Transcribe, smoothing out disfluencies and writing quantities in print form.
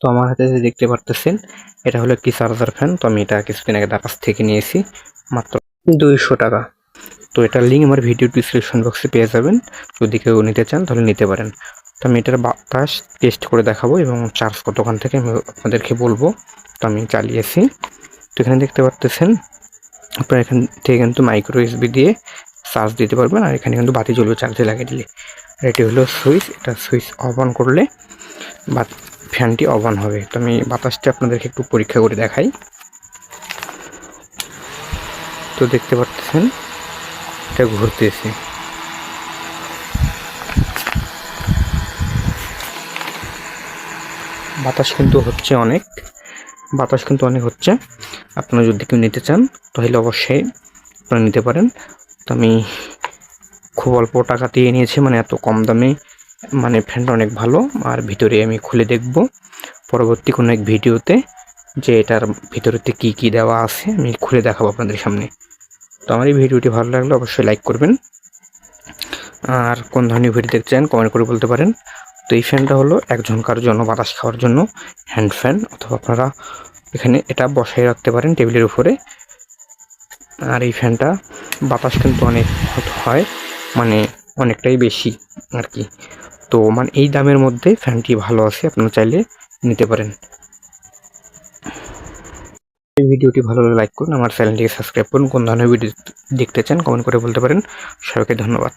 তো আমার হাতে যে দেখতে পারতেছেন এটা হলো একটি চার্জার ফ্যান। তো আমি এটা কিছুদিন আগে তার কাছ থেকে নিয়েছি মাত্র 200 টাকা। তো এটার লিঙ্ক আমার ভিডিও ডিসক্রিপশন বক্সে পেয়ে যাবেন, যদি কেউ নিতে চান তাহলে নিতে পারেন। তো আমি এটার বাতাস টেস্ট করে দেখাবো এবং চার্জ কতক্ষণ থেকে আমি আপনাদেরকে বলবো। তো আমি চালিয়েছি। তো এখানে দেখতে পারতেছেন আপনারা এখান থেকে কিন্তু মাইক্রো ইউএসবি দিয়ে চার্জ দিতে পারবেন, আর এখানে কিন্তু বাতি জ্বলবে চার্জে লাগিয়ে দিলে। আর এটি হলো সুইচ, এটা সুইচ অফ অন করলে বা ফ্যানটি অফ অন হবে। তো আমি বাতাসটা আপনাদেরকে একটু পরীক্ষা করে দেখাই। তো দেখতে পাচ্ছেন এটা ঘুরতেছে। বাতাস কিন্তু হচ্ছে। আপনারা যদি কেউ নিতে চান তাহলে অবশ্যই আপনারা নিতে পারেন। তো আমি খুব অল্প টাকা দিয়ে নিয়েছি, মানে এত কম দামে, মানে ফ্যানটা অনেক ভালো। আর ভিতরে আমি খুলে দেখব পরবর্তী কোনো এক ভিডিওতে যে এটার ভিতরেতে কি কি দেওয়া আছে, আমি খুলে দেখাবো আপনাদের সামনে। তো আমার এই ভিডিওটি ভালো লাগলে অবশ্যই লাইক করবেন, আর কোন ধরনের ভিডিও দেখতে চান কমেন্ট করে বলতে পারেন। তো এই ফ্যানটা হলো একজনকার জন্য, বাতাস খাওয়ার জন্য হ্যান্ড ফ্যান, অথবা আপনারা এখানে এটা বসায় রাখতে পারেন টেবিলের উপরে। আর এই ফ্যানটা বাতাস কিন্তু অনেক হয়, মানে অনেকটাই বেশি আর কি। তো মানে এই দামের মধ্যে ফ্যানটি ভালো আছে, আপনারা চাইলে নিতে পারেন। এই ভিডিওটি ভালো লাগলে লাইক করুন, আমার চ্যানেলটিকে সাবস্ক্রাইব করুন। কোন ধরনের ভিডিও দেখতে চান কমেন্ট করে বলতে পারেন। সবাইকে ধন্যবাদ।